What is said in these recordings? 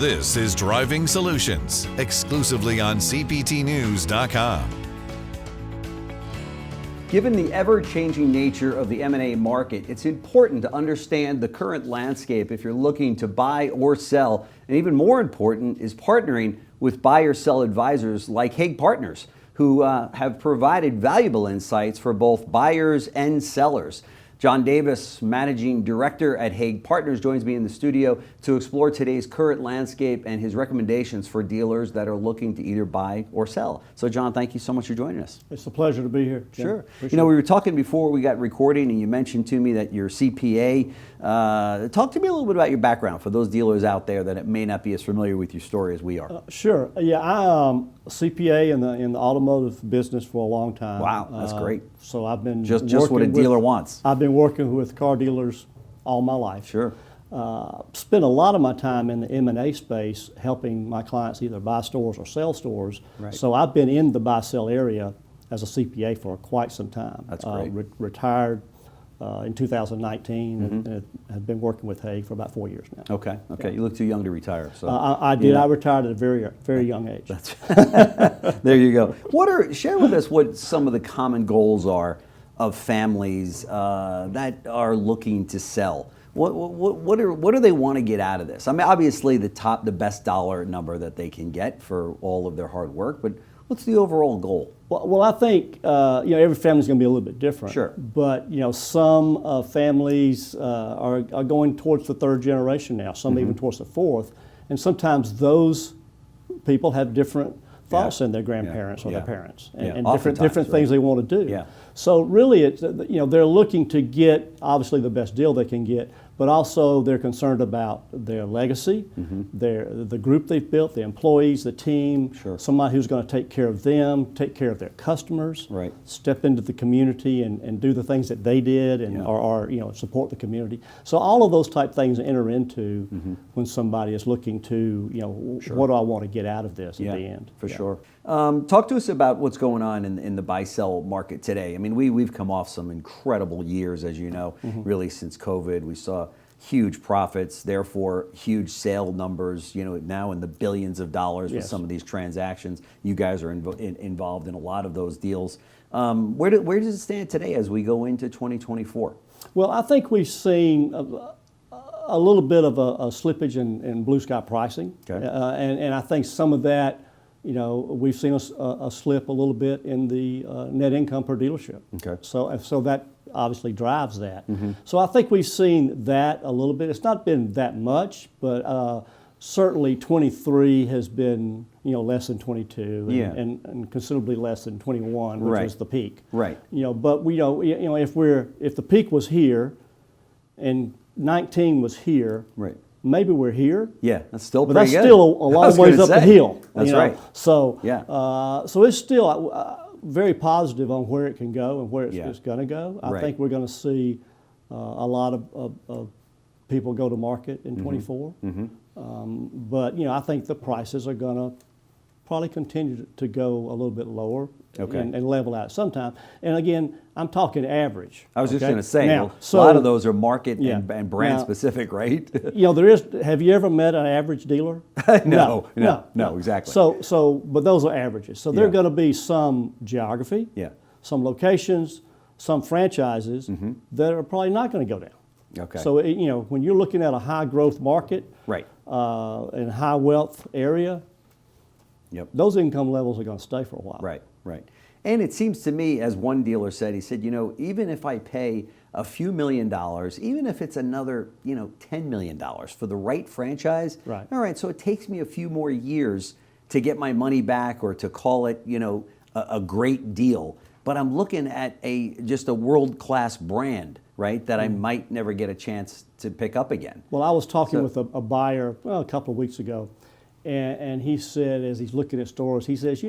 This is Driving Solutions, exclusively on CPTnews.com. Given the ever-changing nature of the M&A market, it's important to understand the current landscape if you're looking to buy or sell. And even more important is partnering with buy-or-sell advisors like Haig Partners, who have provided valuable insights for both buyers and sellers. John Davis, Managing Director at Haig Partners, joins me in the studio to explore today's current landscape and his recommendations for dealers that are looking to either buy or sell. So, John, thank you so much for joining us. It's a pleasure to be here, Jim. Sure. Appreciate You know, we were talking before we got recording, and you mentioned to me that you're CPA. Talk to me a little bit about your background for those dealers out there that may not be as familiar with your story as we are. Sure. Yeah, I'm a CPA in the automotive business for a long time. Wow, that's great. So I've been just what a dealer wants. I've been working with car dealers all my life. Sure. Spent a lot of my time in the M&A space helping my clients either buy stores or sell stores. Right. So I've been in the buy-sell area as a CPA for quite some time. That's great. Retired in 2019 and have been working with Haig for about 4 years now. Okay. Yeah. You look too young to retire. So I did. I retired at a very young age. That's there you go. Share with us what some of the common goals are of families that are looking to sell. What do they want to get out of this? I mean, obviously the best dollar number that they can get for all of their hard work, but what's the overall goal? Well, I think every family's going to be a little bit different. Sure. But some families are going towards the third generation now. Some even towards the fourth, and sometimes those people have different thoughts than their grandparents or their parents, and different things they want to do. Yeah. So really, it's they're looking to get obviously the best deal they can get, but also they're concerned about their legacy, the group they've built, the employees, the team, somebody who's going to take care of them, take care of their customers, step into the community and do the things that they did, and or support the community. So all of those type things enter into when somebody is looking to what do I want to get out of this at the end. For sure. Talk to us about what's going on in the buy-sell market today. I mean, we've come off some incredible years, as you know, really since COVID. We saw huge profits, therefore huge sale numbers, now in the billions of dollars with some of these transactions. You guys are involved in a lot of those deals. Where does it stand today as we go into 2024? Well, I think we've seen a little bit of a slippage in blue sky pricing. Okay. And I think some of that, we've seen a slip a little bit in the net income per dealership. Okay. So that obviously drives that. So I think we've seen that a little bit. It's not been that much, but certainly 23 has been less than 22, and considerably less than 21, which was the peak. Right. But if the peak was here, and 19 was here. Right. Maybe we're here. Yeah, that's still but pretty that's good. still a long ways up the hill. That's right. So so it's still very positive on where it can go and where it's going to go. I think we're going to see a lot of people go to market in 24. But I think the prices are going to probably continue to go a little bit lower and level out sometime. And again, I'm talking average. I was just going to say, now, a lot of those are market and brand specific, right? There is. Have you ever met an average dealer? No, exactly. But those are averages. So there are going to be some geography, some locations, some franchises that are probably not going to go down. Okay. So when you're looking at a high growth market, in a high wealth area, those income levels are going to stay for a while. Right. And it seems to me, as one dealer said, he said, even if I pay a few $1 million, even if it's another, $10 million for the right franchise, all right, so it takes me a few more years to get my money back or to call it, a great deal. But I'm looking at just a world-class brand, right, that I might never get a chance to pick up again. Well, I was talking with a buyer a couple of weeks ago, and he said, as he's looking at stores, he says,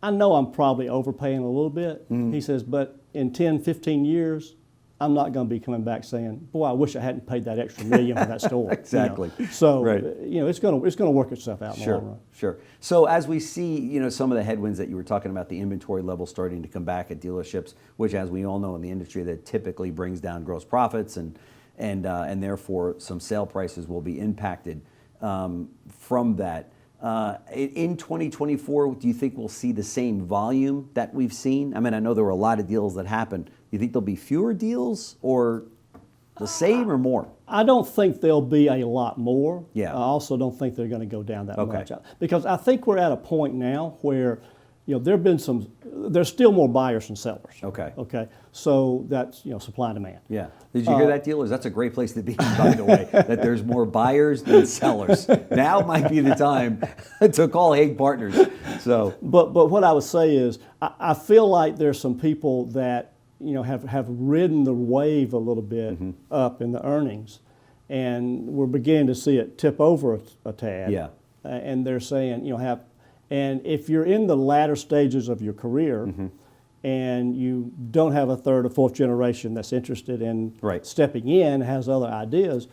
I know I'm probably overpaying a little bit. He says, but in 10, 15 years, I'm not going to be coming back saying, boy, I wish I hadn't paid that extra $1 million for that store. Exactly. So, it's going to work itself out in the long run. Sure. So as we see, some of the headwinds that you were talking about, the inventory level starting to come back at dealerships, which, as we all know in the industry, that typically brings down gross profits and therefore some sale prices will be impacted. from that. In 2024, do you think we'll see the same volume that we've seen? I mean, I know there were a lot of deals that happened. Do you think there'll be fewer deals or the same or more? I don't think there'll be a lot more. Yeah. I also don't think they're going to go down that Okay. much. Because I think we're at a point now where, there's still more buyers than sellers. Okay. Okay. So that's, supply and demand. Yeah. Did you hear that, dealers? That's a great place to be, by the way, that there's more buyers than sellers. Now might be the time to call Haig Partners. So, But what I would say is, I feel like there's some people that, have ridden the wave a little bit up in the earnings, and we're beginning to see it tip over a tad. Yeah. And they're saying, and if you're in the latter stages of your career, and you don't have a third or fourth generation that's interested in Right. stepping in, has other ideas,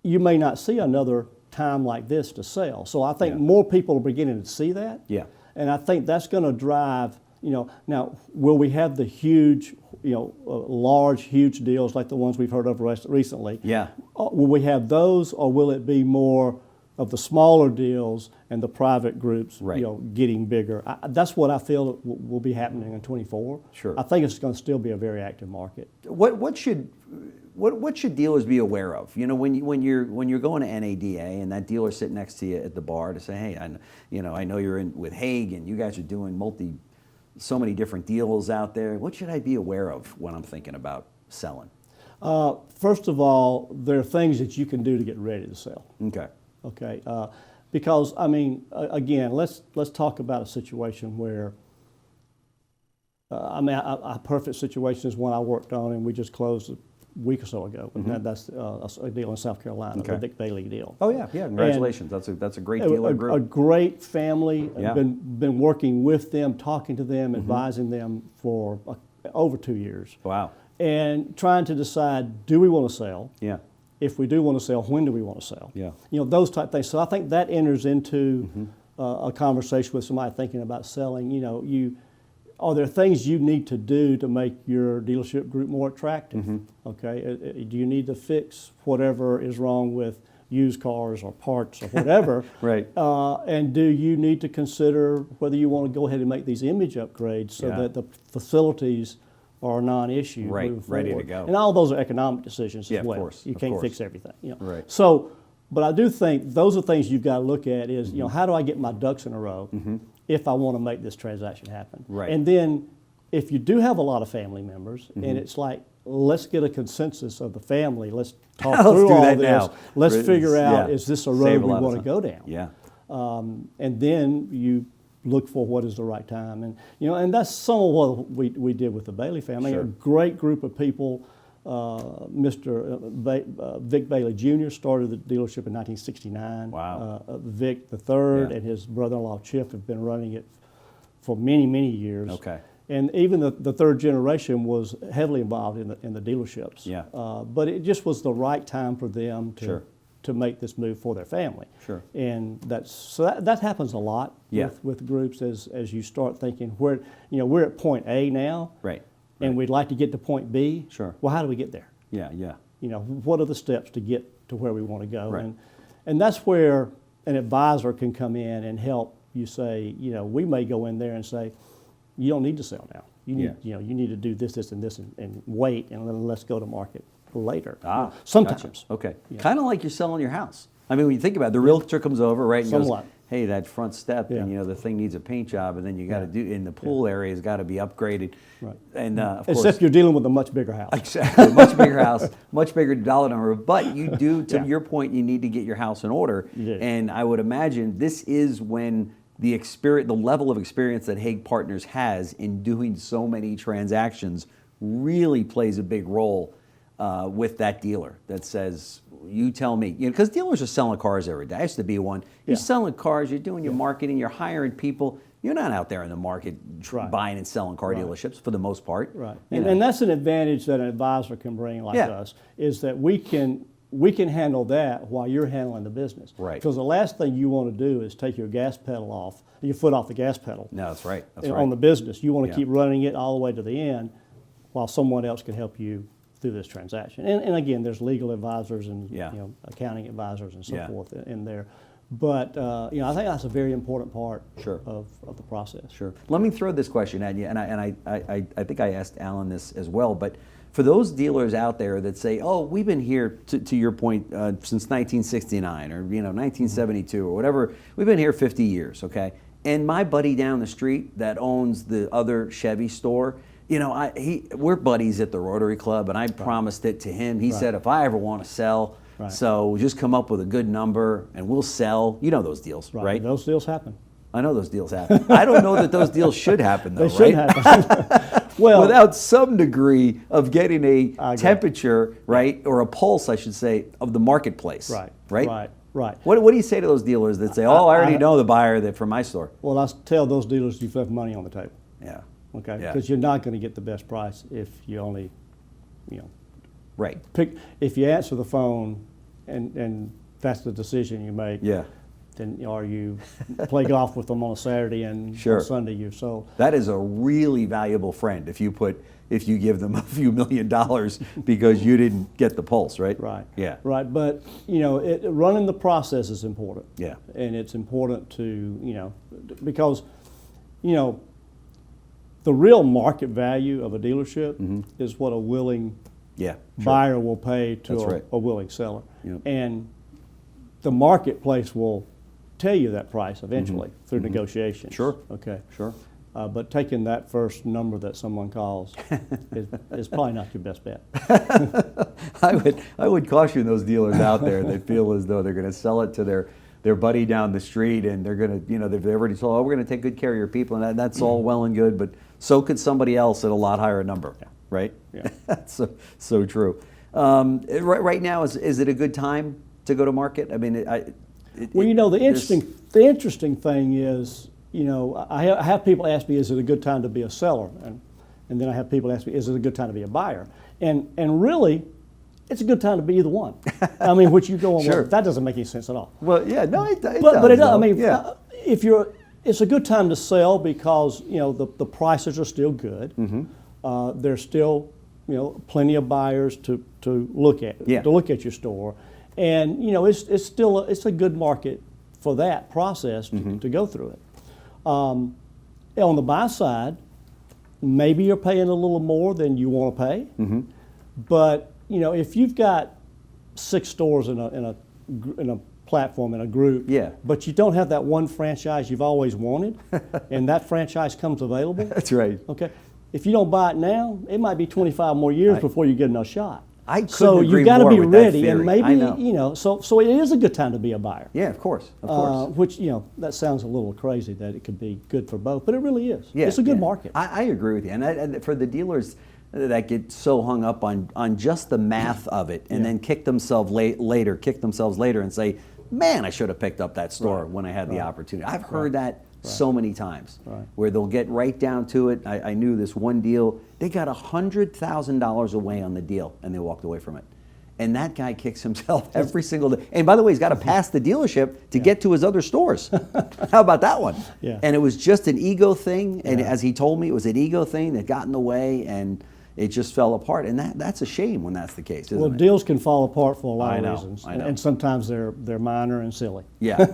you may not see another time like this to sell. So I think more people are beginning to see that. Yeah. And I think that's going to drive, now will we have the huge, large, huge deals like the ones we've heard of recently? Yeah. Will we have those, or will it be more of the smaller deals and the private groups, Right. Getting bigger? That's what I feel will be happening in 24. Sure. I think it's going to still be a very active market. What should dealers be aware of? When you're going to NADA and that dealer sitting next to you at the bar to say, hey, I know you're in with Haig and you guys are doing so many different deals out there. What should I be aware of when I'm thinking about selling? First of all, there are things that you can do to get ready to sell. Okay. Okay, because again, let's talk about a situation where a perfect situation is one I worked on, and we just closed a week or so ago. And that's a deal in South Carolina, Okay. the Vic Bailey deal. Oh yeah, congratulations. That's a great dealer group. A great family. Yeah. Been working with them, talking to them, advising them for over 2 years. Wow. And trying to decide, do we want to sell? Yeah. If we do want to sell, when do we want to sell? Yeah. Those type things. So I think that enters into a conversation with somebody thinking about selling. Are there things you need to do to make your dealership group more attractive? Okay. Do you need to fix whatever is wrong with used cars or parts or whatever? Right. And do you need to consider whether you want to go ahead and make these image upgrades so that the facilities are a non-issue, Right, moving ready to forward? go. And all those are economic decisions Yeah, as of well. course, You of can't course. fix everything. Right. So, but I do think those are things you've got to look at is, how do I get my ducks in a row if I want to make this transaction happen? Right. And then if you do have a lot of family members, and it's like, let's get a consensus of the family. Let's talk Let's through do all that this. now. Let's figure out, Yeah. is this a Save road a we lot of want to time. go down? Yeah. And then you look for what is the right time, and that's some of what we did with the Bailey family. Sure. A great group of people. Mr. Vic Bailey Jr. started the dealership in 1969. Wow. Vic the third Yeah. and his brother-in-law Chip have been running it for many, many years. Okay. And even the third generation was heavily involved in the dealerships. Yeah. But it just was the right time for them to Sure. to make this move for their family. Sure. And that happens a lot Yeah. with groups as you start thinking we're at point A now. Right. And we'd like to get to point B. Sure. Well, how do we get there? Yeah. What are the steps to get to where we want to go? Right. And that's where an advisor can come in and help you say, we may go in there and say, you don't need to sell now. You need, Yeah. you need to do this, this, and this, and wait, and then let's go to market later. Sometimes. Sometimes. Okay. Yeah. Kind of like you're selling your house. I mean, when you think about it, the realtor comes over, right, and Somewhat. goes, hey, that front step, Yeah. and the thing needs a paint job, and then you got to do, in the pool area has got to be upgraded. Right. And of Except course, you're dealing with a much bigger house. exactly, much bigger house, much bigger dollar number. But you do, to Yeah. your point, you need to get your house in order. You do. And I would imagine this is when the level of experience that Haig Partners has in doing so many transactions really plays a big role with that dealer that says, you tell me, because dealers are selling cars every day. I used to be one. You're Yeah. selling cars, you're doing your marketing, you're hiring people. You're not out there in the market Right. buying and selling car dealerships for the most part. Right. You And, know. and that's an advantage that an advisor can bring like Yeah. us, is that we can handle that while you're handling the business. Right. Because the last thing you want to do is take your gas pedal off, your foot off the gas pedal. No, that's right. That's on right. the business. You want to Yeah. keep running it all the way to the end while someone else can help you through this transaction. And again, there's legal advisors and Yeah. accounting advisors and so Yeah. forth in there. But I think that's a very important part Sure. of the process. Sure. Let me throw this question at you, and I think I asked Alan this as well, but for those dealers out there that say, oh, we've been here, to your point, since 1969 or 1972 or whatever, we've been here 50 years, okay? And my buddy down the street that owns the other Chevy store, we're buddies at the Rotary Club, and I promised it to him. He said, if I ever want to sell, so just come up with a good number and we'll sell. You know those deals, right? Those deals happen. I know those deals happen. I don't know that those deals should happen, though, They should happen. Well, without some degree of getting a temperature, right, or a pulse, I should say, of the marketplace. Right. What do you say to those dealers that say, "Oh, I already know the buyer that from my store"? Well, I tell those dealers you've left money on the table. Yeah. Okay. Yeah. Because you're not going to get the best price if you only, Right. if you answer the phone and that's the decision you make. Yeah. Then or you play golf with them on a Saturday and Sure. on Sunday you've sold. That is a really valuable friend if you give them a few $1 million because you didn't get the pulse, right? Right. Yeah. Right. But running the process is important. Yeah. And it's important to because the real market value of a dealership is what a willing buyer will pay to a willing seller. Yep. And the marketplace will tell you that price eventually through negotiation. Sure. Okay. Sure. But taking that first number that someone calls is probably not your best bet. I would caution those dealers out there that feel as though they're going to sell it to their buddy down the street, and they're going to, they've already told, oh, we're going to take good care of your people, and that's all well and good, but so could somebody else at a lot higher number, right? Yeah. That's so true. Right now, is it a good time to go to market? I mean, the interesting thing is, I have people ask me, is it a good time to be a seller? And then I have people ask me, is it a good time to be a buyer? And really, it's a good time to be either one. I mean, which you go on, well, that doesn't make any sense at all. Well, yeah, no, it does. But it does. Though. I mean, it's a good time to sell because the prices are still good. There's still plenty of buyers to look at your store, and it's still a good market for that process to go through it. On the buy side, maybe you're paying a little more than you want to pay, but if you've got 6 stores in a platform, in a group, but you don't have that one franchise you've always wanted, and that franchise comes available. That's right. Okay, if you don't buy it now, it might be 25 more years before you get another shot. I couldn't so agree you got to more be with ready, that and theory. maybe so it is a good time to be a buyer. Yeah, of course, of course. Which that sounds a little crazy that it could be good for both, but it really is. Yeah, it's a good market. I agree with you, and for the dealers that get so hung up on just the math of it, and then kick themselves later and say, man, I should have picked up that store when I had the opportunity. I've heard that so many times, where they'll get right down to it. I knew this one deal, they got $100,000 away on the deal, and they walked away from it. And that guy kicks himself every single day. And by the way, he's got to pass the dealership to get to his other stores. How about that one? Yeah. And it was just an ego thing, and as he told me, it was an ego thing that got in the way, and it just fell apart. And that's a shame when that's the case, isn't it? Deals can fall apart for a lot of reasons. I know. And sometimes they're minor and silly. Yeah.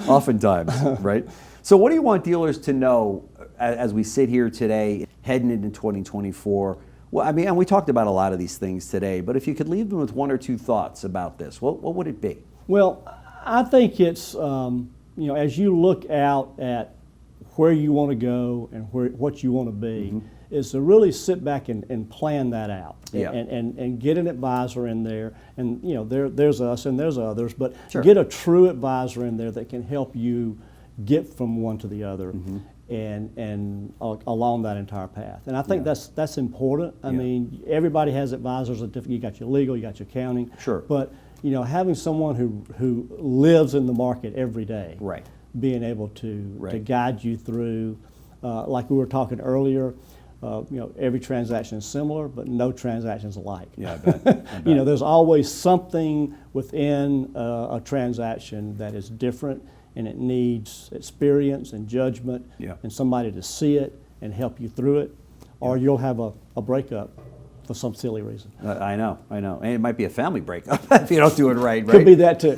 Oftentimes, right? So what do you want dealers to know as we sit here today, heading into 2024? Well, I mean, and we talked about a lot of these things today, but if you could leave them with 1 or 2 thoughts about this, what would it be? Well, I think it's, as you look out at where you want to go and what you want to be, is to really sit back and plan that out and get an advisor in there. And there's us and there's others, but get a true advisor in there that can help you get from one to the other and along that entire path. And I think that's important. I mean, everybody has advisors. You got your legal, you got your accounting. Sure. But having someone who lives in the market every day, being able to guide you through, like we were talking earlier. Every transaction is similar, but no transaction is alike. Yeah, I bet. There's always something within a transaction that is different, and it needs experience and judgment and somebody to see it and help you through it, or you'll have a breakup for some silly reason. I know. And it might be a family breakup if you don't do it right. Could be that too.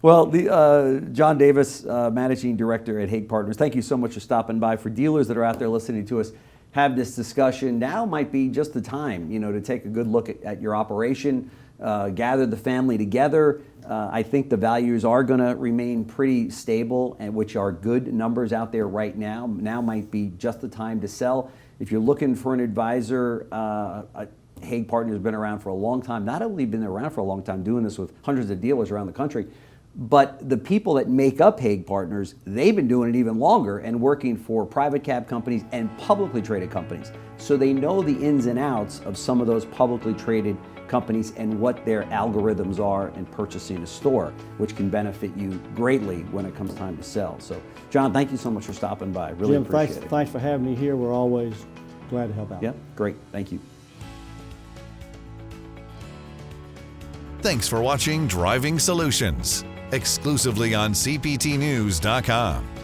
Well, John Davis, Managing Director at Haig Partners, thank you so much for stopping by. For dealers that are out there listening to us have this discussion, now might be just the time, to take a good look at your operation, gather the family together. I think the values are going to remain pretty stable, and which are good numbers out there right now. Now might be just the time to sell. If you're looking for an advisor, Haig Partners has been around for a long time. Not only been around for a long time, doing this with hundreds of dealers around the country, but the people that make up Haig Partners, they've been doing it even longer and working for private cap companies and publicly traded companies. So they know the ins and outs of some of those publicly traded companies and what their algorithms are in purchasing a store, which can benefit you greatly when it comes time to sell. So, John, thank you so much for stopping by. Really Jim, appreciate it. Thanks for having me here. We're always glad to help out. Yeah, great. Thank you. Thanks for watching Driving Solutions, exclusively on CPTnews.com.